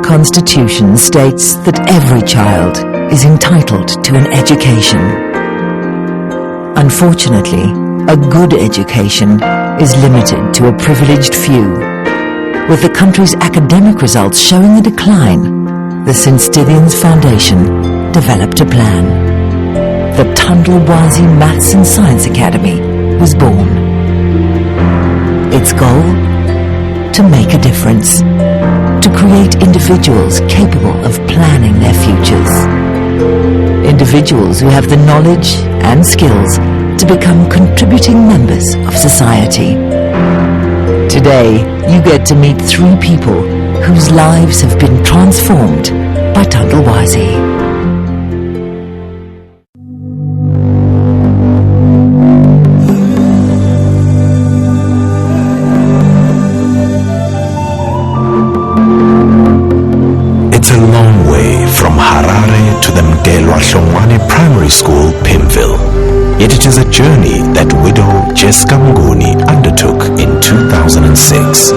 Constitution states that every child is entitled to an education. Unfortunately, a good education is limited to a privileged few. With the country's academic results showing a decline, the St. Stithians Foundation developed a plan. The Tundlewazi Maths and Science Academy was born. Its goal? To make a difference. To create individuals capable of planning their futures. Individuals who have the knowledge and skills to become contributing members of society. Today, you get to meet 3 people whose lives have been transformed by Thandulwazi. It's a long way from Harare to the Mdelwa Primary School, Pimville. Yet it is a journey that widow Jessica Mnguni undertook in 2006.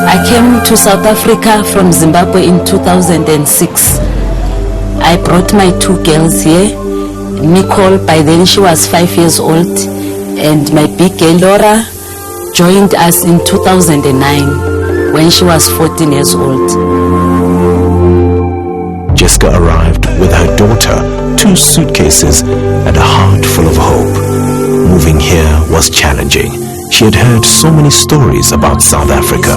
I came to South Africa from Zimbabwe in 2006. I brought my 2 girls here. Nicole, by then she was 5 years old, and my big girl Laura joined us in 2009 when she was 14 years old. Jessica arrived with her daughter, 2 suitcases, and a heart full of hope. Moving here was challenging. She had heard so many stories about South Africa.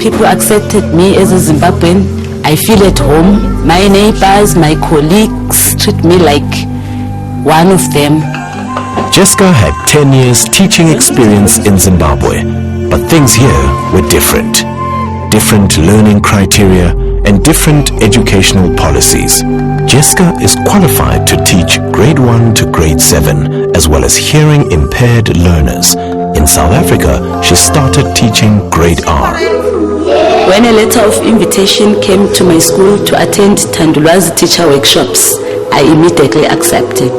People accepted me as a Zimbabwean. I feel at home. My neighbors, my colleagues treat me like one of them. Jessica had 10 years teaching experience in Zimbabwe, but things here were different. Different learning criteria and different educational policies. Jessica is qualified to teach grade 1 to grade 7, as well as hearing impaired learners. In South Africa, she started teaching grade R. When a letter of invitation came to my school to attend Thandulwazi teacher workshops, I immediately accepted.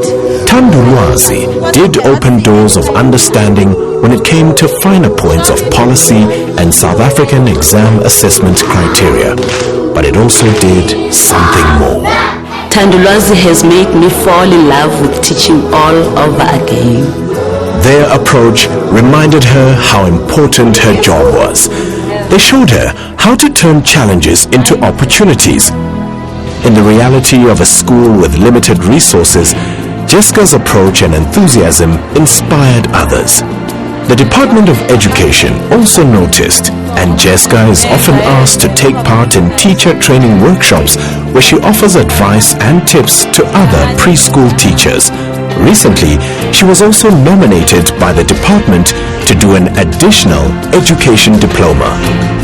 Thandulwazi did open doors of understanding when it came to finer points of policy and South African exam assessment criteria, but it also did something more. Thandulwazi has made me fall in love with teaching all over again. Their approach reminded her how important her job was. They showed her how to turn challenges into opportunities. In the reality of a school with limited resources, Jessica's approach and enthusiasm inspired others. The Department of Education also noticed, and Jessica is often asked to take part in teacher training workshops where she offers advice and tips to other preschool teachers. Recently, she was also nominated by the department to do an additional education diploma.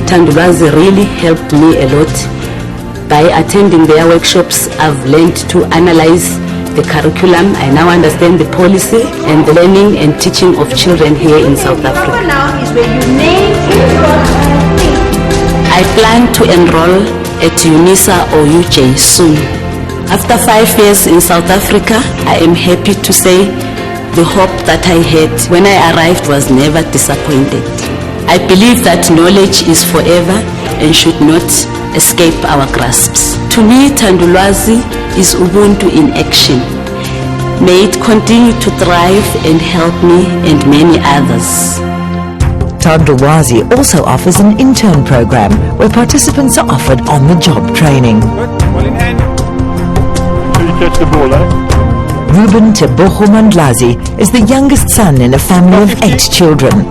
Thandulwazi really helped me a lot. By attending their workshops, I've learned to analyze the curriculum. I now understand the policy and the learning and teaching of children here in South Africa. I plan to enroll at UNISA or UJ soon. After 5 years in South Africa, I am happy to say the hope that I had when I arrived was never disappointed. I believe that knowledge is forever and should not escape our grasps. To me, Thandulwazi is Ubuntu in action. May it continue to thrive and help me and many others. Thandulwazi also offers an intern program where participants are offered on-the-job training. Catch the ball, Reuben Tebogomandlazi is the youngest son in a family of 8 children.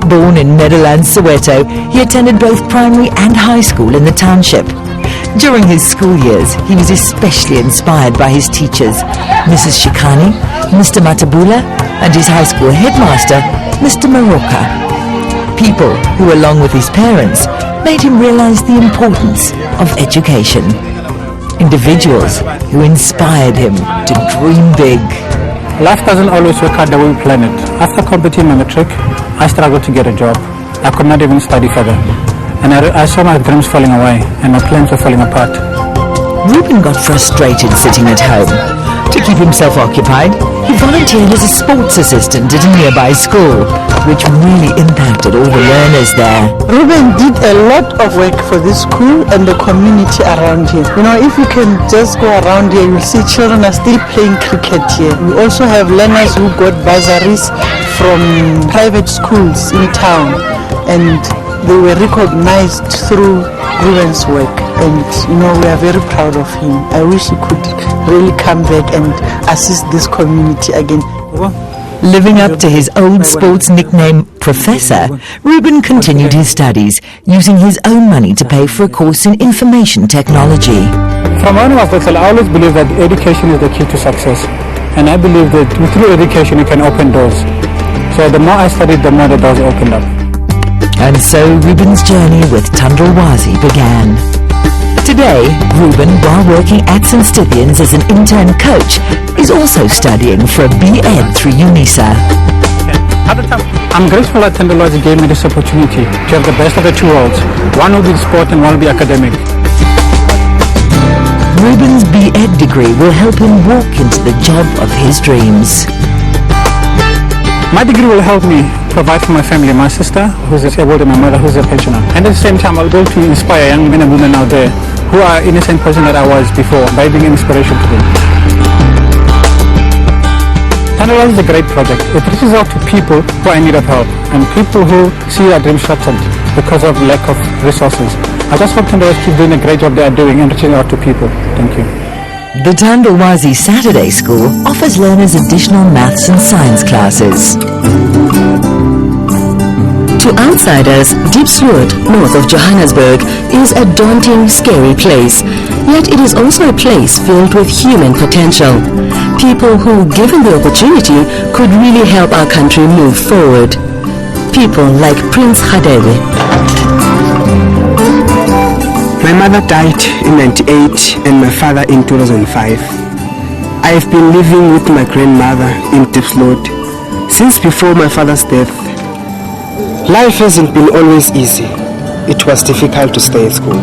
Born in Meadowlands, Soweto, he attended both primary and high school in the township. During his school years, he was especially inspired by his teachers, Mrs. Shikani, Mr. Matabula, and his high school headmaster, Mr. Maroka. People who, along with his parents, made him realize the importance of education. Individuals who inspired him to dream big. Life doesn't always work out the way we plan it. After completing my matric, I struggled to get a job. I could not even study further. And I saw my dreams falling away and my plans were falling apart. Reuben got frustrated sitting at home. To keep himself occupied, he volunteered as a sports assistant at a nearby school, which really impacted all the learners there. Reuben did a lot of work for this school and the community around here. You know, if you can just go around here, you'll see children are still playing cricket here. We also have learners who got bursaries from private schools in town, and they were recognized through Reuben's work. And you know, we are very proud of him. I wish he could really come back and assist this community again. Living up to his old sports nickname, Professor, Reuben continued his studies, using his own money to pay for a course in information technology. From when I was little, I always believed that education is the key to success. And I believe that through education you can open doors. So the more I studied, the more the doors opened up. And so Reuben's journey with Tundlewazi began. Today, Reuben, while working at St. Stithians as an intern coach, is also studying for a B.Ed through UNISA. I'm grateful that Thandulwazi gave me this opportunity to have the best of the two worlds. One will be sport and one will be academic. Reuben's B.Ed degree will help him walk into the job of his dreams. My degree will help me provide for my family, my sister who's disabled and my mother who's a pensioner. And at the same time, I'll be able to inspire young men and women out there who are in the same position that I was before by being an inspiration to them. Thandulwazi is a great project. It reaches out to people who are in need of help and people who see their dreams shattered because of lack of resources. I just hope Thandulwazi keep doing a great job they are doing and reaching out to people. Thank you. The Tundlewazi Saturday School offers learners additional maths and science classes. To outsiders, Diepsloot, north of Johannesburg, is a daunting, scary place. Yet it is also a place filled with human potential. People who, given the opportunity, could really help our country move forward. People like Prince Hadebe. My mother died in 1998 and my father in 2005. I have been living with my grandmother in Diepsloot since before my father's death. Life hasn't been always easy. It was difficult to stay at school.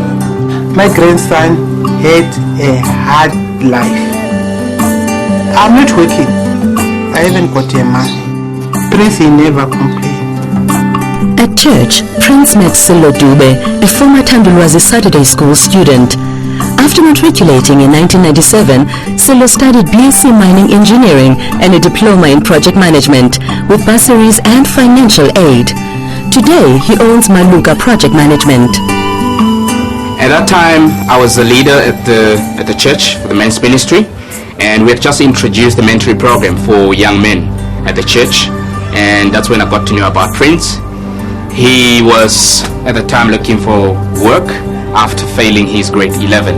My grandson had a hard life. I'm not working. I haven't got a money. Prince, he never complained. At church, Prince met Silo Dube, a former Thandulwazi Saturday School student. After matriculating in 1997, Silo studied BSc Mining Engineering and a diploma in Project Management with bursaries and financial aid. Today, he owns Maluka Project Management. At that time, I was a leader at the church for the men's ministry, and we had just introduced the mentoring program for young men at the church, and that's when I got to know about Prince. He was at the time looking for work after failing his grade 11.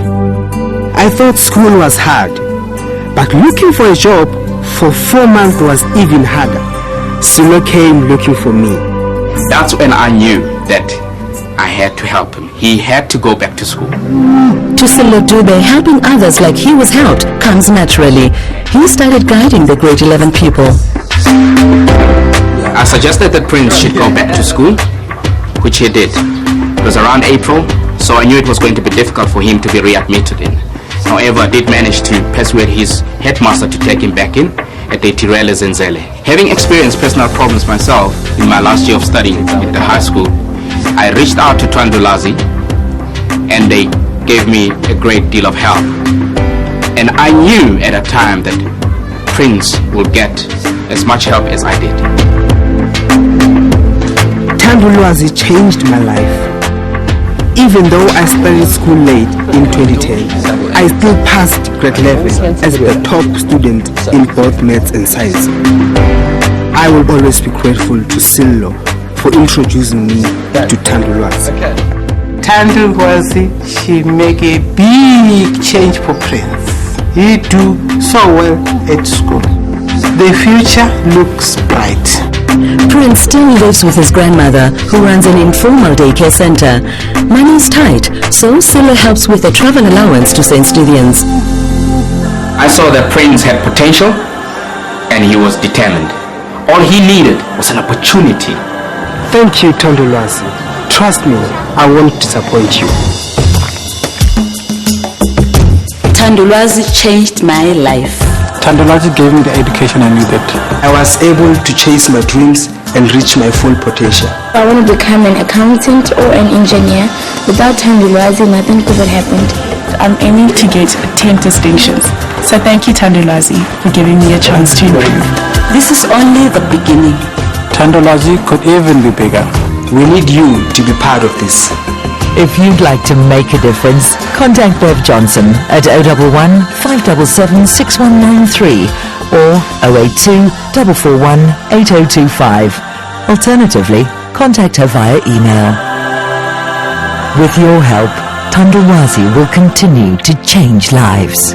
I thought school was hard, but looking for a job for 4 months was even harder. Silo came looking for me. That's when I knew that I had to help him. He had to go back to school. To Silo Dube, helping others like he was helped comes naturally. He started guiding the grade 11 people. I suggested that Prince should go back to school, which he did. It was around April, so I knew it was going to be difficult for him to be readmitted in. However, I did manage to persuade his headmaster to take him back in at the Tirele Zenzele. Having experienced personal problems myself in my last year of studying at the high school, I reached out to Tundlewazi and they gave me a great deal of help. And I knew at a time that Prince would get as much help as I did. Thandulwazi changed my life. Even though I started school late in 2010, I still passed grade 11 as the top student in both maths and science. I will always be grateful to Silo for introducing me to Thandulwazi. Thandulwazi, she make a big change for Prince. He do so well at school. The future looks bright. Prince still lives with his grandmother, who runs an informal daycare center. Money is tight, so Silo helps with the travel allowance to St. Stithians. I saw that Prince had potential and he was determined. All he needed was an opportunity. Thank you, Tundlewazi. Trust me, I won't disappoint you. Thandulwazi changed my life. Thandulwazi gave me the education I needed. I was able to chase my dreams and reach my full potential. I want to become an accountant or an engineer. Without Thandulwazi, nothing could have happened. I'm aiming to get 10 distinctions. So thank you, Tundlewazi, for giving me a chance to improve. This is only the beginning. Tundlewazi could even be bigger. We need you to be part of this. If you'd like to make a difference, contact Bev Johnson at 011 577 6193 or 082 441 8025. Alternatively, contact her via email. With your help, Tundlewazi will continue to change lives.